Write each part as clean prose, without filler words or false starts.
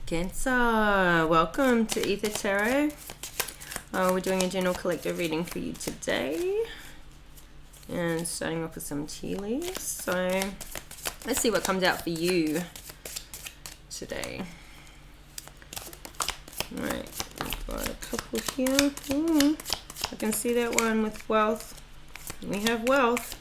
Cancer, welcome to Aether Tarot. We're doing a general collective reading for you today, and starting off with some tea leaves. So let's see what comes out for you today. Right, we've got a couple here. I can see that one with wealth. We have wealth.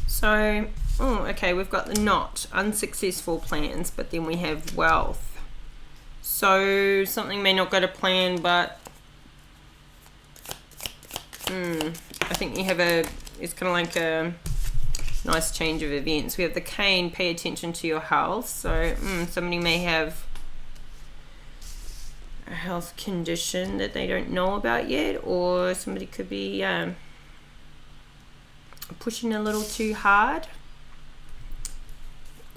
So, okay, we've got the not, unsuccessful plans, but then we have wealth. So something may not go to plan, but I think you have it's kind of like a nice change of events. We have the cane, pay attention to your health. So somebody may have a health condition that they don't know about yet, or somebody could be pushing a little too hard.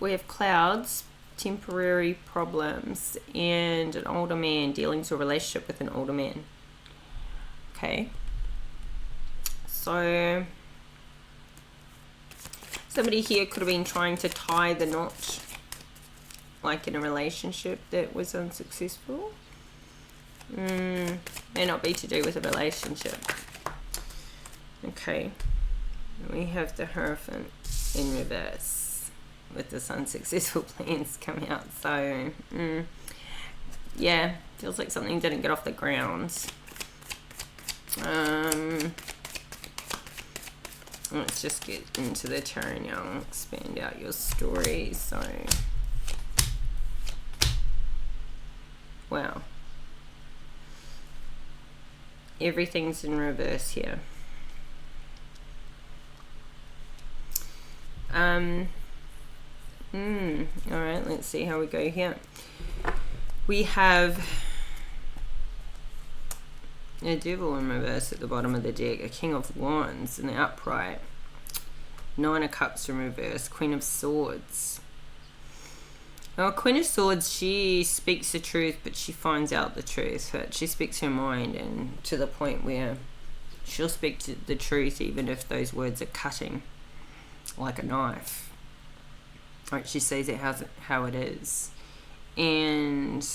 We have clouds, temporary problems, and an older man, dealing to a relationship with an older man. Okay. So somebody here could have been trying to tie the knot, like in a relationship that was unsuccessful. May not be to do with a relationship. Okay. We have the Hierophant in reverse with this unsuccessful plans coming out. So, yeah, feels like something didn't get off the ground. Let's just get into the tarot now and expand out your story. So, wow. Everything's in reverse here. Alright, let's see how we go here. We have a Devil in reverse at the bottom of the deck, a King of Wands in the upright, Nine of Cups in reverse, Queen of Swords. Now, Queen of Swords, she speaks the truth, but she finds out the truth. But she speaks her mind, and to the point where she'll speak to the truth even if those words are cutting like a knife. Right, she sees it how it is, and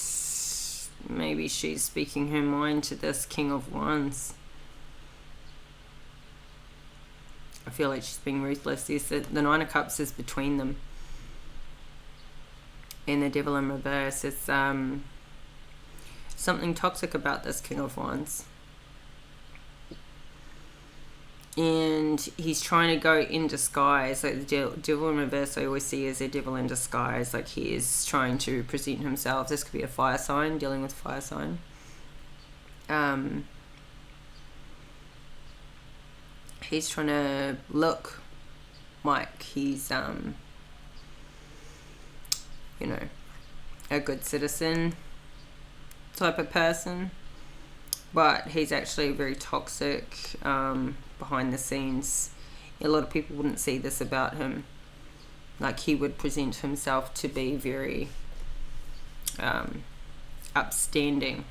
maybe she's speaking her mind to this King of Wands. I feel like she's being ruthless. The Nine of Cups is between them, and the Devil in reverse. It's something toxic about this King of Wands. And he's trying to go in disguise. Like the Devil in reverse, I always see as a devil in disguise. Like he is trying to present himself. This could be a fire sign, dealing with fire sign. He's trying to look like he's, a good citizen type of person. But he's actually very toxic behind the scenes. A lot of people wouldn't see this about him. Like he would present himself to be very upstanding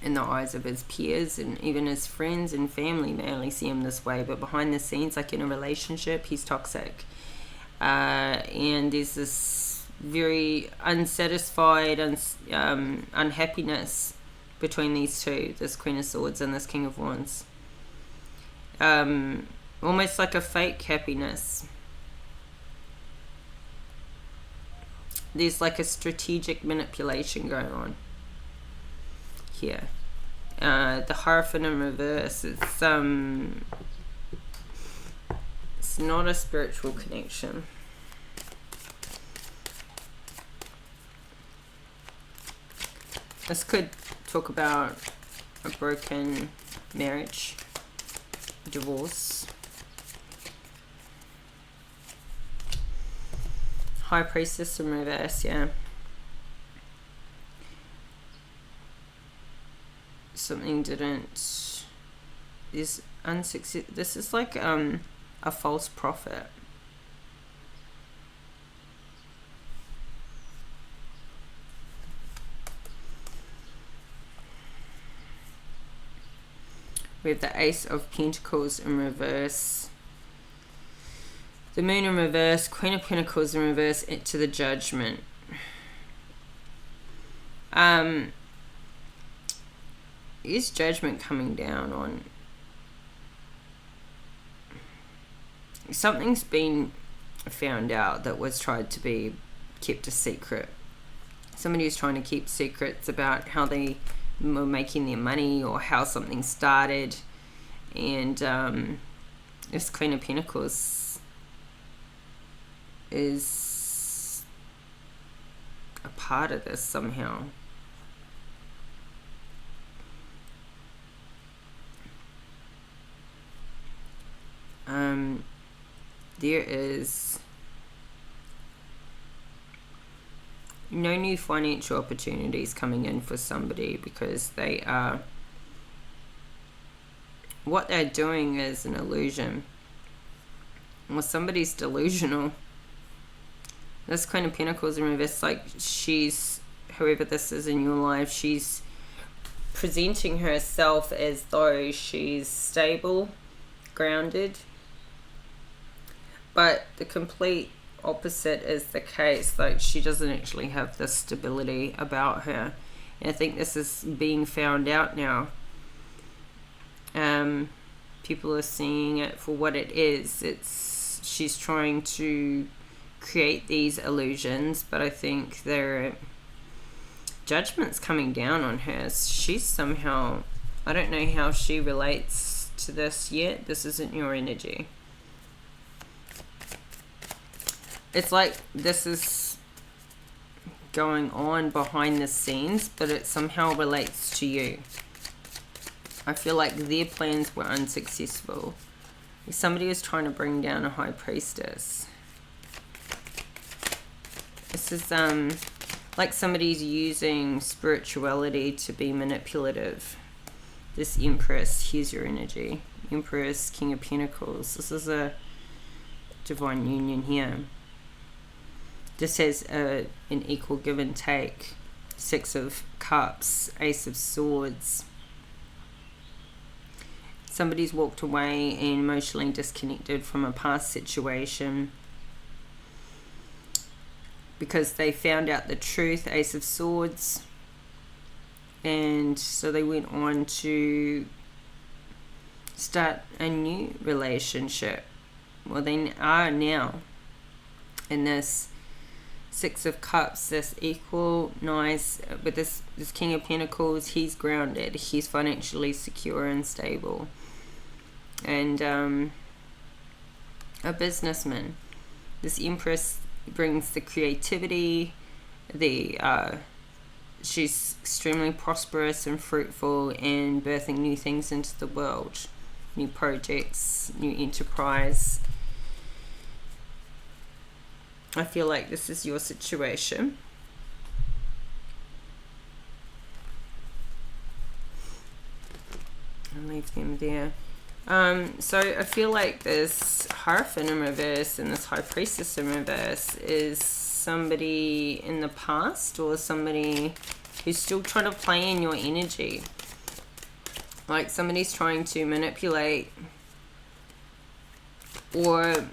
in the eyes of his peers, and even his friends and family may only see him this way. But behind the scenes, like in a relationship, he's toxic. And there's this very unsatisfied unhappiness between these two, this Queen of Swords and this King of Wands. Almost like a fake happiness. There's like a strategic manipulation going on here. The Hierophant in reverse, it's not a spiritual connection. This could talk about a broken marriage, divorce. High Priestess in reverse, yeah. Something didn't is unsuccessful. This is like a false prophet. We have the Ace of Pentacles in reverse, the Moon in reverse, Queen of Pentacles in reverse, to the Judgment. Is judgment coming down on something's been found out that was tried to be kept a secret. Somebody was trying to keep secrets about how they were making their money or how something started, and this Queen of Pentacles is a part of this somehow. There is no new financial opportunities coming in for somebody, because they are, what they're doing is an illusion. Well, somebody's delusional. This Queen of Pentacles in reverse, like she's, whoever this is in your life, she's presenting herself as though she's stable, grounded, but the complete opposite is the case. Like, she doesn't actually have this stability about her, and I think this is being found out now. People are seeing it for what it is. She's trying to create these illusions, but I think their judgment's coming down on her. She's somehow, I don't know how she relates to this yet. This isn't your energy. It's like this is going on behind the scenes, but it somehow relates to you. I feel like their plans were unsuccessful. Somebody was trying to bring down a high priestess. This is like somebody's using spirituality to be manipulative. This Empress, here's your energy. Empress, King of Pentacles. This is a divine union here. This has an equal give and take. Six of Cups, Ace of Swords. Somebody's walked away and emotionally disconnected from a past situation because they found out the truth, Ace of Swords, and so they went on to start a new relationship. Well, they are now in this Six of Cups, this equal, nice, with this King of Pentacles. He's grounded, he's financially secure and stable, and a businessman. This Empress brings the creativity, she's extremely prosperous and fruitful and birthing new things into the world, new projects, new enterprise. I feel like this is your situation. I'll leave them there. So I feel like this Hierophant in reverse and this High Priestess in reverse is somebody in the past, or somebody who's still trying to play in your energy. Like somebody's trying to manipulate, or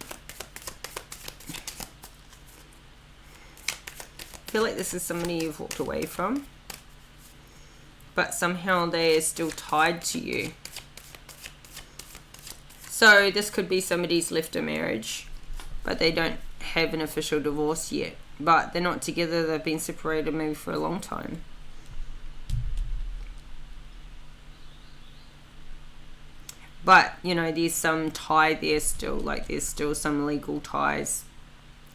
I feel like this is somebody you've walked away from, but somehow they are still tied to you. So this could be somebody's left a marriage, but they don't have an official divorce yet. But they're not together, they've been separated maybe for a long time. But, you know, there's some tie there still, like there's still some legal ties.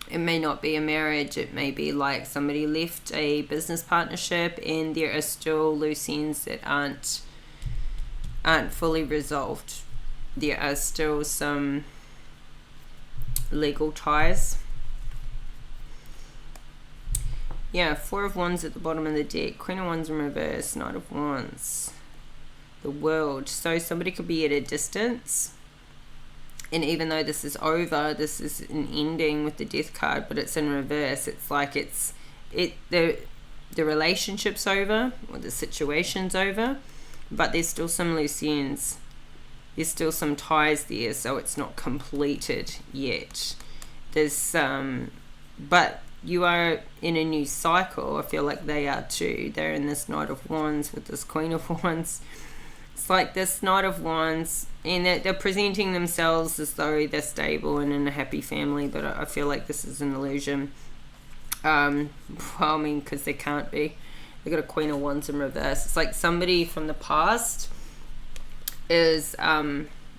It may not be a marriage, it may be like somebody left a business partnership and there are still loose ends that aren't fully resolved. There are still some legal ties. Yeah, Four of Wands at the bottom of the deck, Queen of Wands in reverse, Knight of Wands, the World. So somebody could be at a distance, and even though this is over, this is an ending with the Death card, but it's in reverse. It's like the relationship's over, or the situation's over, but there's still some loose ends. There's still some ties there, so it's not completed yet. There's but you are in a new cycle. I feel like they are too. They're in this Knight of Wands with this Queen of Wands. It's like this Knight of Wands, and they're presenting themselves as though they're stable and in a happy family, but I feel like this is an illusion. Well, I mean, because they can't be. They've got a Queen of Wands in reverse. It's like somebody from the past is,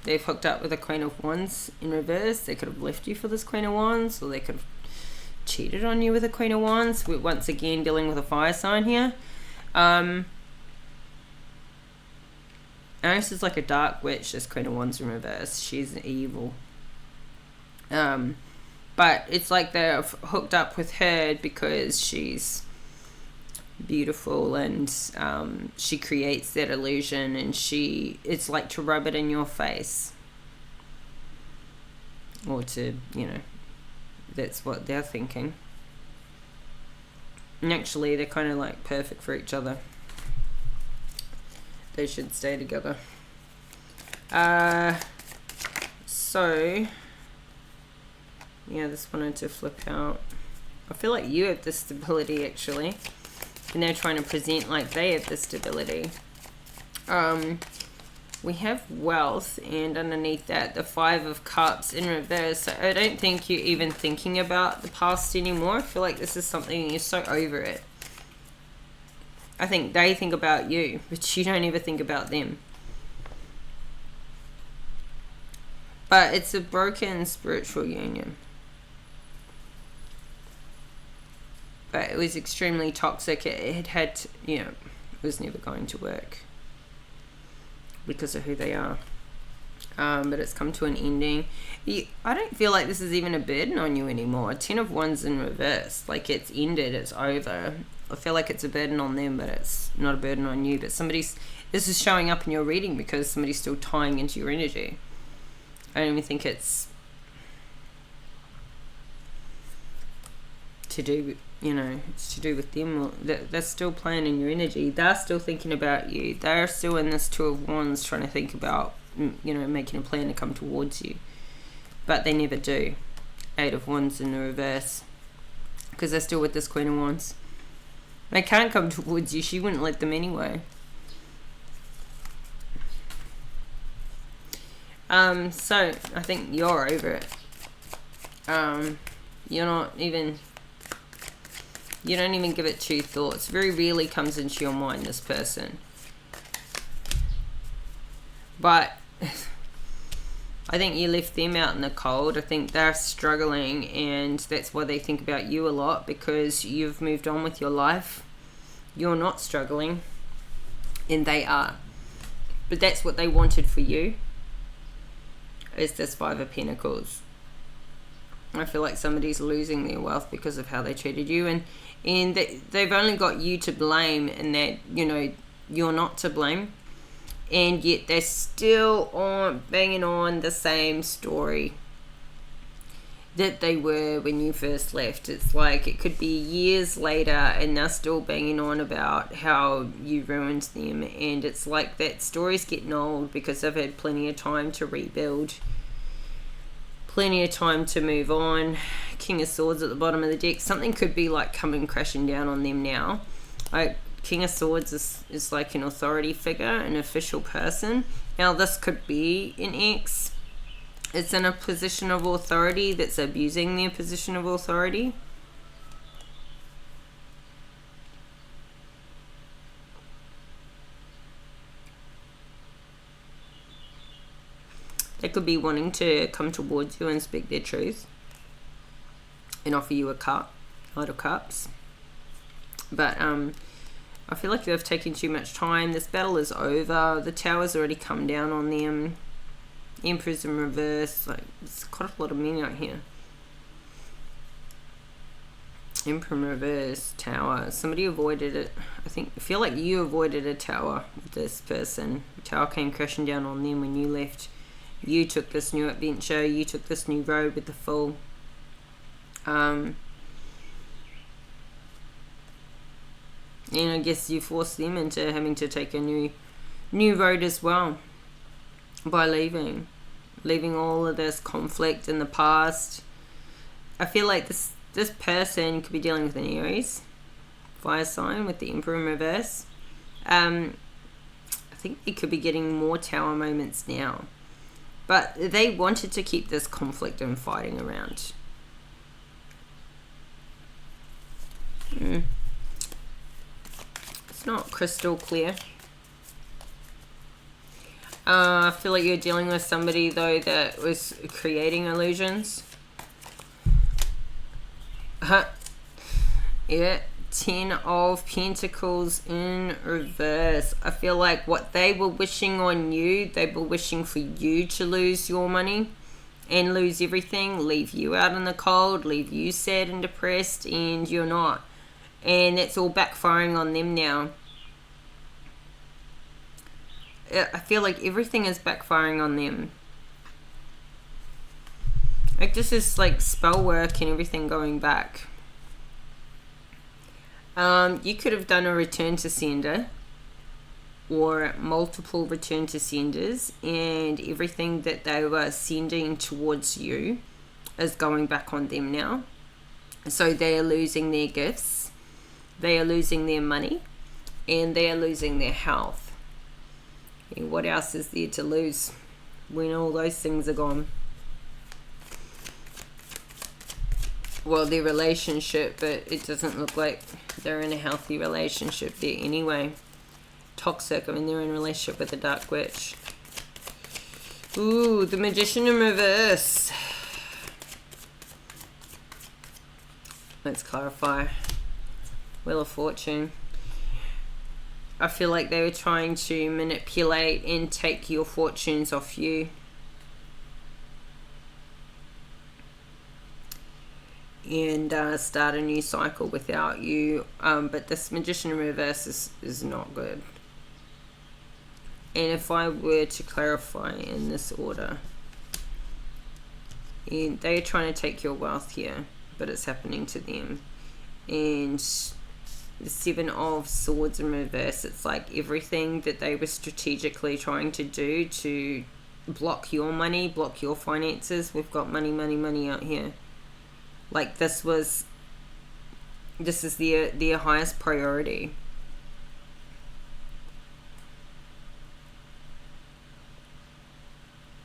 they've hooked up with a Queen of Wands in reverse. They could have left you for this Queen of Wands, or they could have cheated on you with a Queen of Wands. We're once again dealing with a fire sign here. And this is like a dark witch, this Queen of Wands in reverse. She's evil. But it's like they're hooked up with her because she's beautiful, and she creates that illusion, and it's like to rub it in your face, or to, that's what they're thinking. And actually they're kind of like perfect for each other. They should stay together. So yeah, this wanted to flip out. I feel like you have this stability, actually, and they're trying to present like they have the stability. We have wealth, and underneath that, the Five of Cups in reverse. So I don't think you're even thinking about the past anymore. I feel like this is something you're so over it. I think they think about you, but you don't ever think about them. But it's a broken spiritual union. But it was extremely toxic. It had, it was never going to work because of who they are. But it's come to an ending. I don't feel like this is even a burden on you anymore. 10 of Wands in reverse. Like, it's ended, it's over. I feel like it's a burden on them, but it's not a burden on you. But this is showing up in your reading because somebody's still tying into your energy. I don't even think it's to do, it's to do with them. Or they're still playing in your energy. They're still thinking about you. They're still in this Two of Wands trying to think about, making a plan to come towards you. But they never do. Eight of Wands in the reverse. Because they're still with this Queen of Wands. They can't come towards you. She wouldn't let them anyway. So I think you're over it. You don't even give it two thoughts. Very rarely comes into your mind, this person. But I think you left them out in the cold. I think they're struggling, and that's why they think about you a lot, because you've moved on with your life. You're not struggling, and they are. But that's what they wanted for you, is this Five of Pentacles. I feel like somebody's losing their wealth because of how they treated you, and they've only got you to blame, and that, you're not to blame. And yet they're still banging on the same story that they were when you first left. It's like it could be years later and they're still banging on about how you ruined them. And it's like that story's getting old because they've had plenty of time to rebuild, plenty of time to move on. King of Swords at the bottom of the deck. Something could be like coming crashing down on them now. King of Swords is like an authority figure, an official person. Now this could be an ex. It's in a position of authority that's abusing their position of authority. They could be wanting to come towards you and speak their truth and offer you a cup, Knight of Cups. But I feel like they've taken too much time. This battle is over. The Tower's already come down on them. Emperor's in reverse. Like, it's quite a lot of men out here. Emperor in reverse. Tower. Somebody avoided it. I feel like you avoided a tower with this person. The tower came crashing down on them when you left. You took this new adventure. You took this new road with the Fool. And I guess you forced them into having to take a new road as well by leaving all of this conflict in the past. I feel like this this person could be dealing with an Aries fire sign with the Emperor in reverse. I think it could be getting more Tower moments now, but they wanted to keep this conflict and fighting around. It's not crystal clear. I feel like you're dealing with somebody though that was creating illusions. Yeah, 10 of Pentacles in reverse. I feel like what they were wishing on you, they were wishing for you to lose your money and lose everything, leave you out in the cold, leave you sad and depressed, and you're not. And it's all backfiring on them now. I feel like everything is backfiring on them. Like this is like spell work and everything going back. You could have done a return to sender or multiple return to senders, and everything that they were sending towards you is going back on them now. So they are losing their gifts, they are losing their money, and they are losing their health. And what else is there to lose when all those things are gone? Well, their relationship, but it doesn't look like they're in a healthy relationship there anyway. Toxic. I mean, they're in a relationship with a dark witch. Ooh, the Magician in reverse. Let's clarify. Wheel of Fortune. I feel like they were trying to manipulate and take your fortunes off you. And start a new cycle without you. But this Magician in reverse is not good. And if I were to clarify in this order, and they're trying to take your wealth here, but it's happening to them. And the 7 of Swords in reverse, it's like everything that they were strategically trying to do to block your money, block your finances. We've got money, money, money out here. Like this is their highest priority.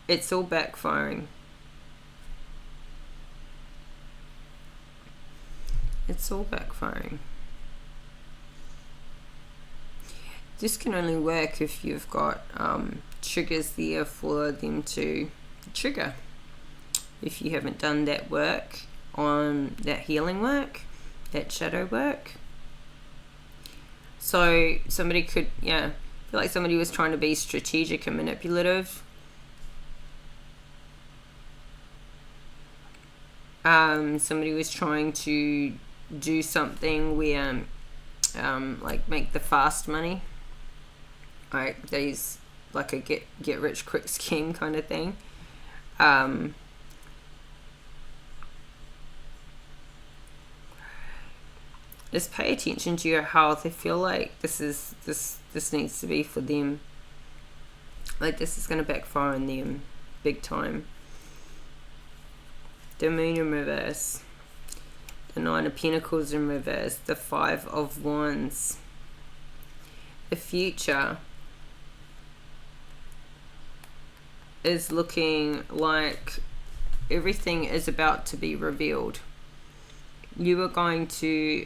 It's all backfiring. It's all backfiring. This can only work if you've got triggers there for them to trigger. If you haven't done that work on that healing work, that shadow work. So somebody could, yeah, feel like somebody was trying to be strategic and manipulative. Somebody was trying to do something where like make the fast money. Like these, like a get rich quick scheme kind of thing. Just pay attention to your health. I feel like this needs to be for them. Like this is going to backfire on them big time. The Moon in reverse. The 9 of Pentacles in reverse. The 5 of Wands. The future is looking like everything is about to be revealed. You are going to,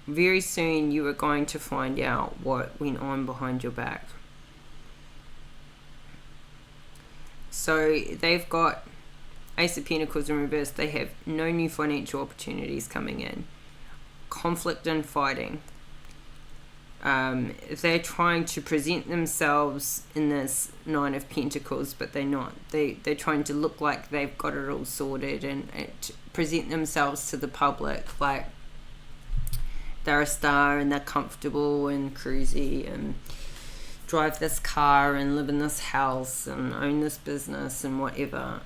very soon you are going to find out what went on behind your back. So they've got Ace of Pentacles in reverse. They have no new financial opportunities coming in. Conflict and fighting. They're trying to present themselves in this 9 of Pentacles, but they're not. They're trying to look like they've got it all sorted and present themselves to the public like they're a star and they're comfortable and cruisy and drive this car and live in this house and own this business and whatever.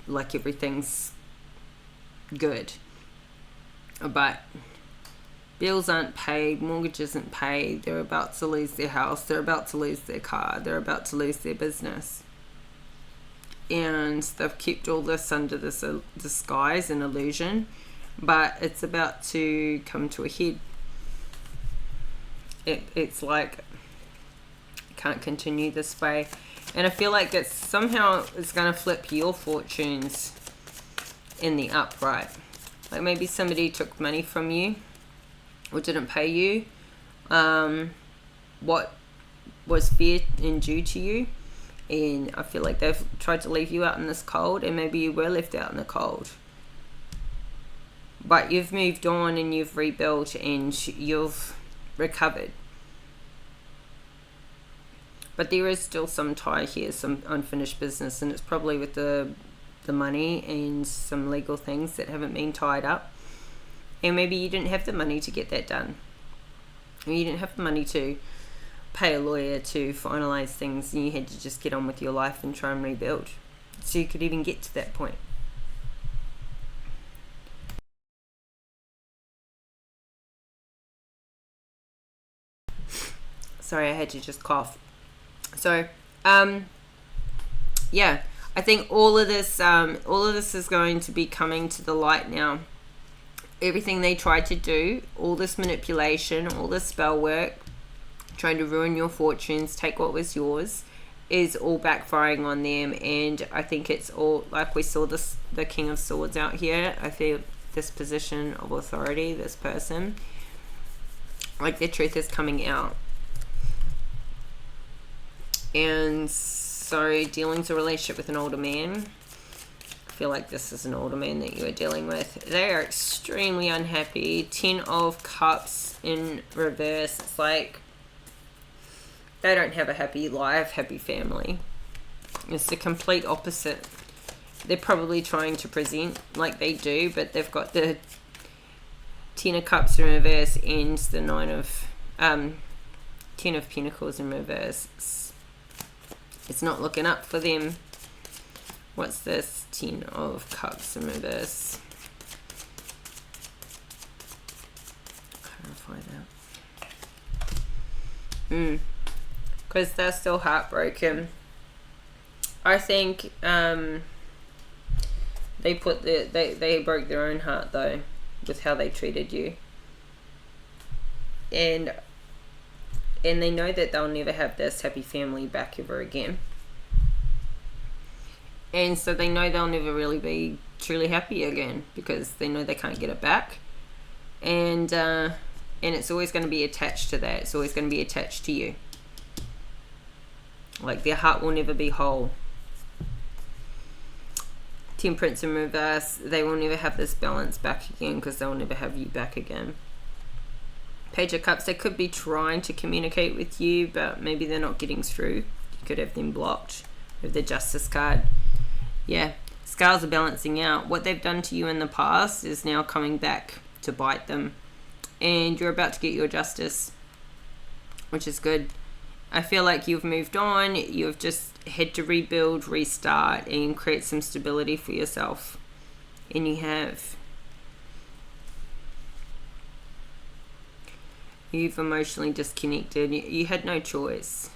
Like everything's good. But bills aren't paid, mortgage isn't paid, they're about to lose their house, they're about to lose their car, they're about to lose their business. and they've kept all this under this disguise and illusion, but it's about to come to a head. It's like, can't continue this way, and I feel like that somehow it's going to flip your fortunes in the upright. Like maybe somebody took money from you or didn't pay you what was fair and due to you, and I feel like they've tried to leave you out in this cold, and maybe you were left out in the cold, but you've moved on and you've rebuilt and you've recovered. But there is still some tie here, some unfinished business, and it's probably with the money and some legal things that haven't been tied up. And maybe you didn't have the money to get that done. Or you didn't have the money to pay a lawyer to finalize things, and you had to just get on with your life and try and rebuild. So you could even get to that point. Sorry, I had to just cough. So, yeah, I think all of this is going to be coming to the light now. Everything they tried to do, all this manipulation, all this spell work, trying to ruin your fortunes, take what was yours, is all backfiring on them. And I think it's all, like we saw this, the King of Swords out here. I feel this position of authority, this person, like the truth is coming out. And so dealing with a relationship with an older man, I feel like this is an older man that you are dealing with. They are extremely unhappy. 10 of Cups in reverse. It's like they don't have a happy life, happy family. It's the complete opposite. They're probably trying to present like they do, but they've got the 10 of Cups in reverse and the 10 of Pentacles in reverse. It's not looking up for them. What's this? 10 of Cups in reverse. Clarify that. Because they're still heartbroken. I think they broke their own heart though with how they treated you. And they know that they'll never have this happy family back ever again. And so they know they'll never really be truly happy again because they know they can't get it back. And it's always going to be attached to that. It's always going to be attached to you. Like their heart will never be whole. Temperance in reverse. They will never have this balance back again because they'll never have you back again. Page of Cups, they could be trying to communicate with you, but maybe they're not getting through. You could have them blocked with the Justice card. Yeah, scales are balancing out. What they've done to you in the past is now coming back to bite them. And you're about to get your justice, which is good. I feel like you've moved on. You've just had to rebuild, restart, and create some stability for yourself. And you have. You've emotionally disconnected. You had no choice,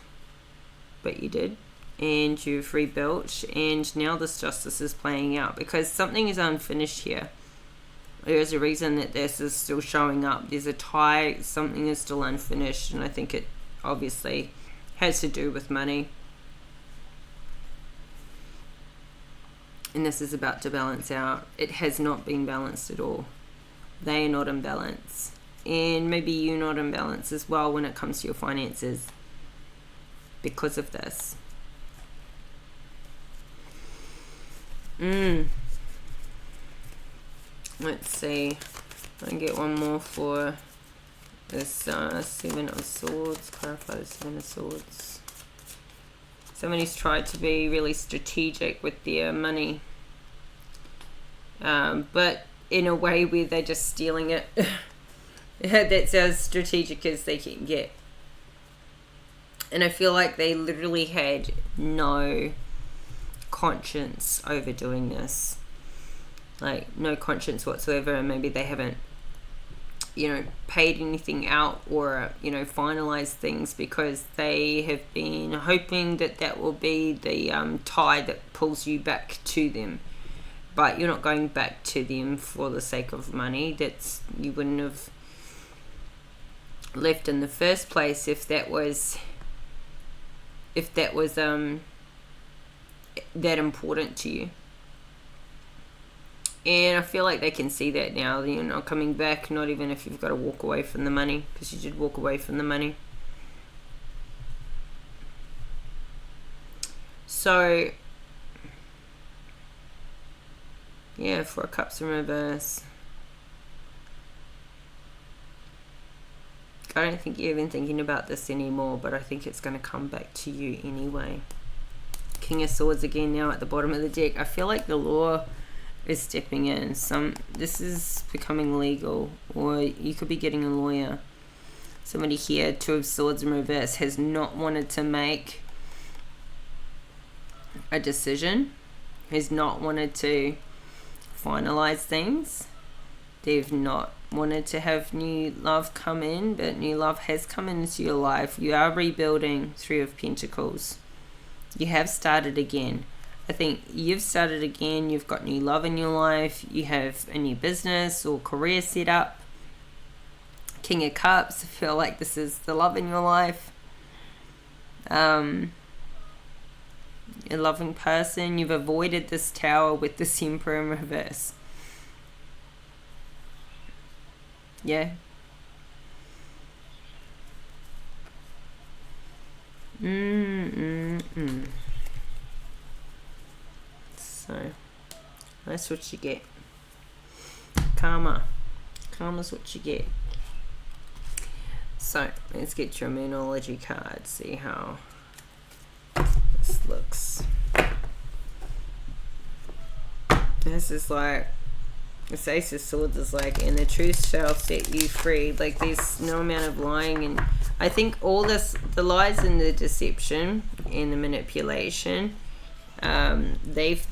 but you did, and you've rebuilt, and now this justice is playing out because something is unfinished here. There is a reason that this is still showing up. There's a tie, something is still unfinished, and I think it obviously has to do with money. And this is about to balance out. It has not been balanced at all. They are not in balance. And maybe you're not in balance as well when it comes to your finances because of this. Let's see. I can get one more for this 7 of Swords. Clarify the 7 of Swords. Somebody's tried to be really strategic with their money. But in a way where they're just stealing it. That's as strategic as they can get. And I feel like they literally had no conscience over doing this. Like, no conscience whatsoever. And maybe they haven't paid anything out or, finalized things, because they have been hoping that will be the tie that pulls you back to them. But you're not going back to them for the sake of money. You wouldn't have left in the first place if that was that important to you. And I feel like they can see that now. You're not coming back, not even if you've got to walk away from the money, because you did walk away from the money. So, yeah, 4 of Cups in reverse. I don't think you're even thinking about this anymore, but I think it's going to come back to you anyway. King of Swords again now at the bottom of the deck. I feel like the law is stepping in. This is becoming legal, or you could be getting a lawyer. Somebody here, 2 of Swords in reverse, has not wanted to make a decision, has not wanted to finalize things. They've not wanted to have new love come in, but new love has come into your life. You are rebuilding. 3 of Pentacles. You have started again. I think you've started again. You've got new love in your life. You have a new business or career set up. King of Cups. I feel like this is the love in your life. A loving person. You've avoided this Tower with the Emperor in reverse. Yeah. So that's what you get. Karma's what you get. So let's get your Moonology card, see how this looks. This is like, this Ace of Swords is like, and the truth shall set you free. Like, there's no amount of lying, and I think all this, the lies and the deception and the manipulation, they've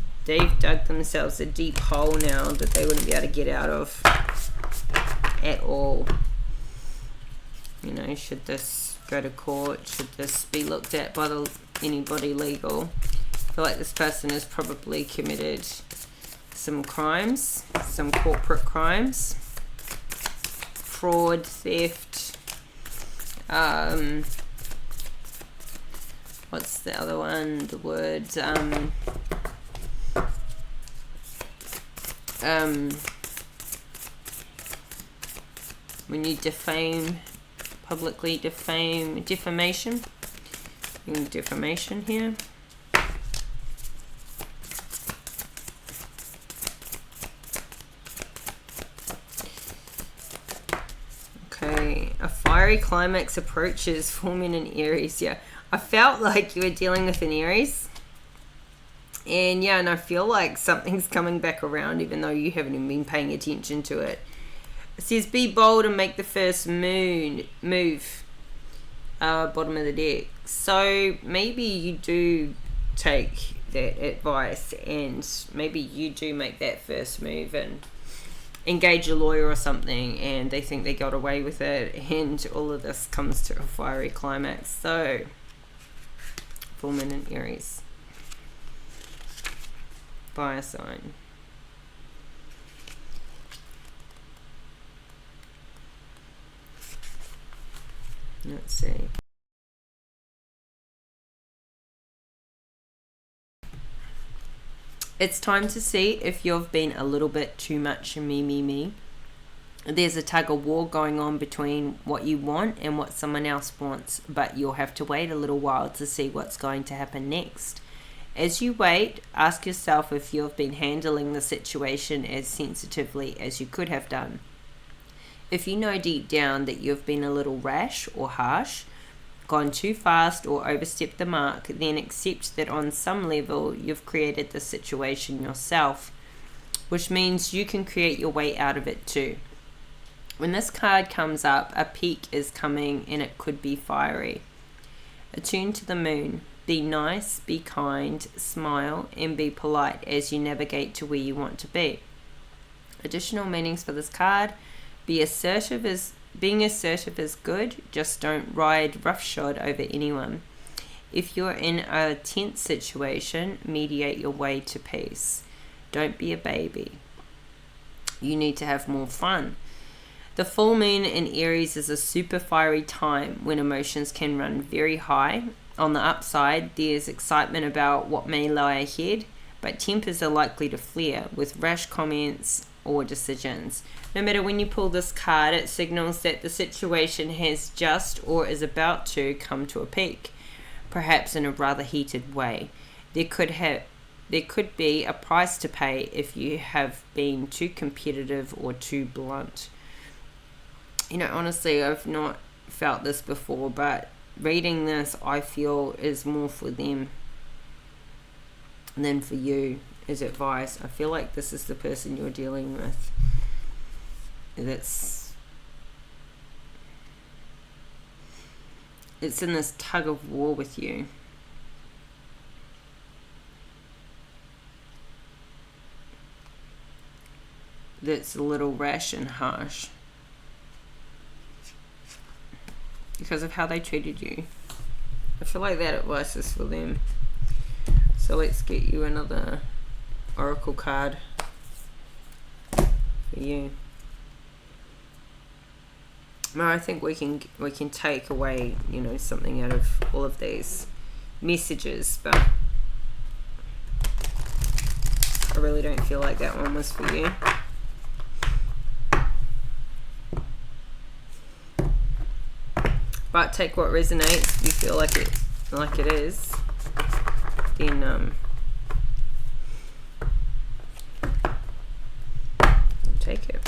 dug themselves a deep hole now that they wouldn't be able to get out of at all. Should this go to court, should this be looked at by anybody legal, I feel like this person has probably committed some crimes, some corporate crimes, fraud, theft, what's the other one, the word, when you defame, publicly defame, defamation, defamation here. Okay, a fiery climax approaches, forming an Aries. Yeah, I felt like you were dealing with an Aries. And yeah, and I feel like something's coming back around, even though you haven't even been paying attention to it. It says, be bold and make the first move. Bottom of the deck. So maybe you do take that advice, and maybe you do make that first move and engage a lawyer or something, and they think they got away with it, and all of this comes to a fiery climax. So, forming an Aries. Fire sign. Let's see. It's time to see if you've been a little bit too much me. There's a tug of war going on between what you want and what someone else wants, but you'll have to wait a little while to see what's going to happen next. As you wait, ask yourself if you've been handling the situation as sensitively as you could have done. If you know deep down that you've been a little rash or harsh, gone too fast or overstepped the mark, then accept that on some level you've created the situation yourself, which means you can create your way out of it too. When this card comes up, a peak is coming and it could be fiery. Attune to the moon. Be nice, be kind, smile, and be polite as you navigate to where you want to be. Additional meanings for this card: Being assertive is good, just don't ride roughshod over anyone. If you're in a tense situation, mediate your way to peace. Don't be a baby. You need to have more fun. The full moon in Aries is a super fiery time when emotions can run very high. On the upside, there's excitement about what may lie ahead, but tempers are likely to flare with rash comments or decisions. No matter when you pull this card, it signals that the situation has just or is about to come to a peak, perhaps in a rather heated way. There could be a price to pay if you have been too competitive or too blunt. Honestly, I've not felt this before, but reading this, I feel, is more for them than for you as advice. I feel like this is the person you're dealing with it's in this tug of war with you. That's a little rash and harsh because of how they treated you. I feel like that advice is for them. So let's get you another oracle card for you. Well, I think we can take away, something out of all of these messages, but I really don't feel like that one was for you. But take what resonates. If you feel like it is, then take it.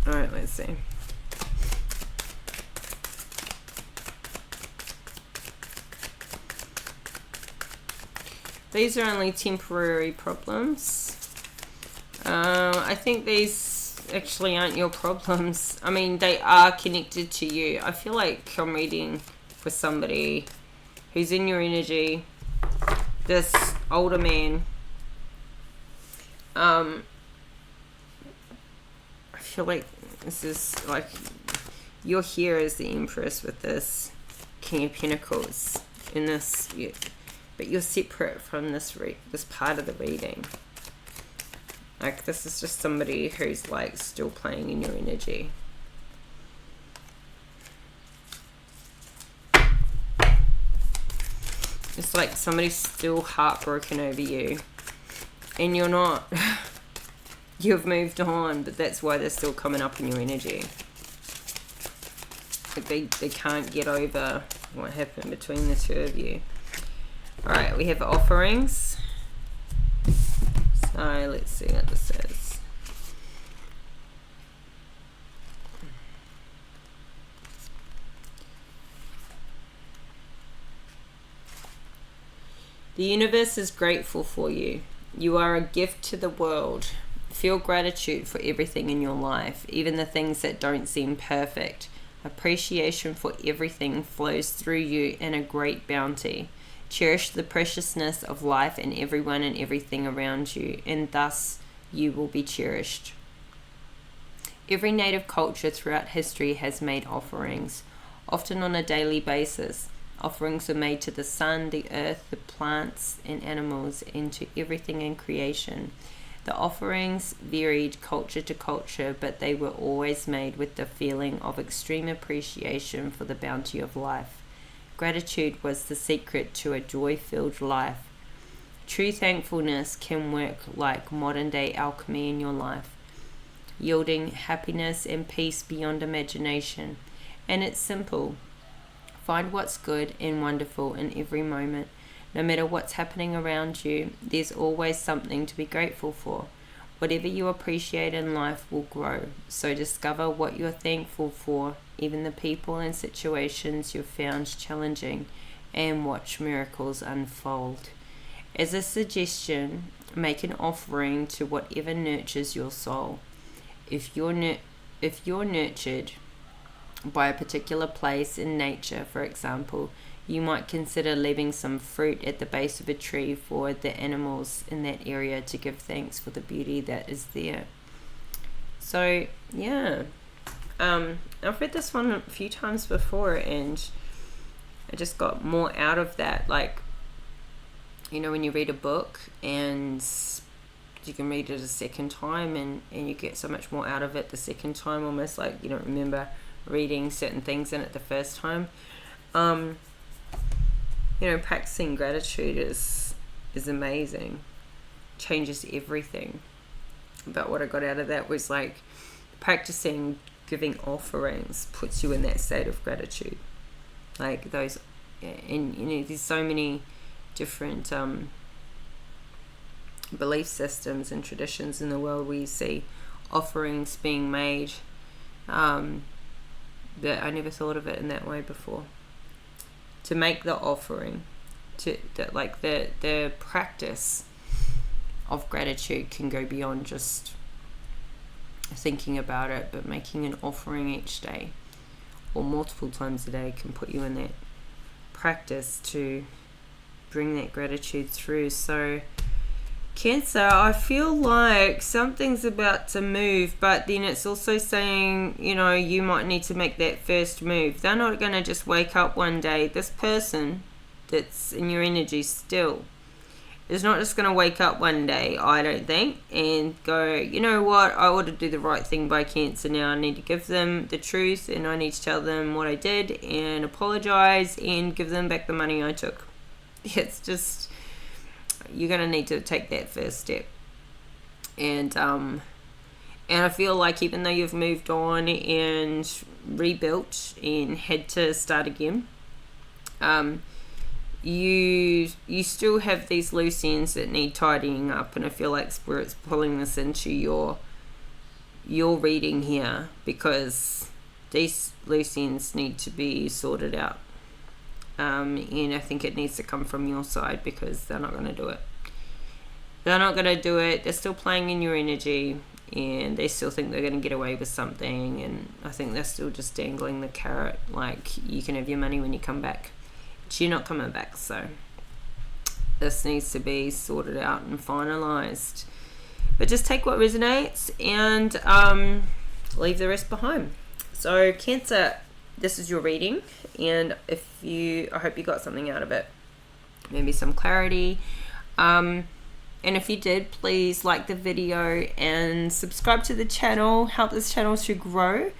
Alright, let's see. These are only temporary problems. I think these actually aren't your problems. I mean, they are connected to you. I feel like I'm reading for somebody who's in your energy. This older man. I feel like this is like you're here as the Empress with this King of Pentacles in this, but you're separate from this part of the reading. Like this is just somebody who's like still playing in your energy. It's like somebody's still heartbroken over you, and you're not. You've moved on, but that's why they're still coming up in your energy. Like they can't get over what happened between the two of you. Alright, we have offerings. So let's see what this says. The universe is grateful for you. You are a gift to the world. Feel gratitude for everything in your life, even the things that don't seem perfect. Appreciation for everything flows through you in a great bounty. Cherish the preciousness of life and everyone and everything around you, and thus you will be cherished. Every native culture throughout history has made offerings, often on a daily basis. Offerings are made to the sun, the earth, the plants and animals, and to everything in creation. The offerings varied culture to culture, but they were always made with the feeling of extreme appreciation for the bounty of life. Gratitude was the secret to a joy-filled life. True thankfulness can work like modern-day alchemy in your life, yielding happiness and peace beyond imagination. And it's simple. Find what's good and wonderful in every moment. No matter what's happening around you, there's always something to be grateful for. Whatever you appreciate in life will grow. So discover what you're thankful for, even the people and situations you've found challenging, and watch miracles unfold. As a suggestion, make an offering to whatever nurtures your soul. If you're nurtured by a particular place in nature, for example, you might consider leaving some fruit at the base of a tree for the animals in that area to give thanks for the beauty that is there. So yeah, I've read this one a few times before, and I just got more out of that. Like, you know, when you read a book and you can read it a second time, and you get so much more out of it the second time, almost like you don't remember reading certain things in it the first time. You know, practicing gratitude is amazing. Changes everything. But what I got out of that was like practicing giving offerings puts you in that state of gratitude. Like those, and you know, there's so many different belief systems and traditions in the world where you see offerings being made, that I never thought of it in that way before. To make the offering, like the practice of gratitude can go beyond just thinking about it, but making an offering each day or multiple times a day can put you in that practice to bring that gratitude through. So Cancer, I feel like something's about to move, but then it's also saying, you know, you might need to make that first move. They're not going to just wake up one day. This person that's in your energy still is not just going to wake up one day, I don't think, and go, you know what, I ought to do the right thing by Cancer now. I need to give them the truth, and I need to tell them what I did and apologize and give them back the money I took. It's just, you're going to need to take that first step. And I feel like even though you've moved on and rebuilt and had to start again, you still have these loose ends that need tidying up, and I feel like Spirit's pulling this into your reading here, because these loose ends need to be sorted out, and I think it needs to come from your side, because they're not going to do it. They're still playing in your energy, and they still think they're going to get away with something, and I think they're still just dangling the carrot, like, you can have your money when you come back. You're not coming back, so this needs to be sorted out and finalized. But just take what resonates and leave the rest behind. So Cancer, this is your reading, and I hope you got something out of it, maybe some clarity, and if you did, please like the video and subscribe to the channel. Help this channel to grow.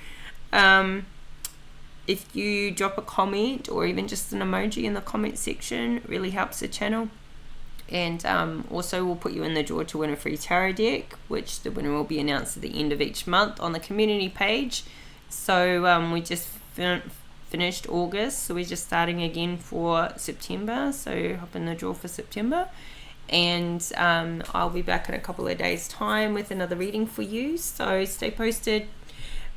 If you drop a comment or even just an emoji in the comment section, it really helps the channel. And also we'll put you in the draw to win a free tarot deck, which the winner will be announced at the end of each month on the community page. So we just finished August, so we're just starting again for September, so hop in the draw for September. And I'll be back in a couple of days time with another reading for you, so stay posted.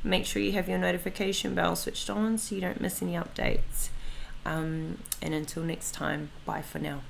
Make sure you have your notification bell switched on so you don't miss any updates. And until next time, bye for now.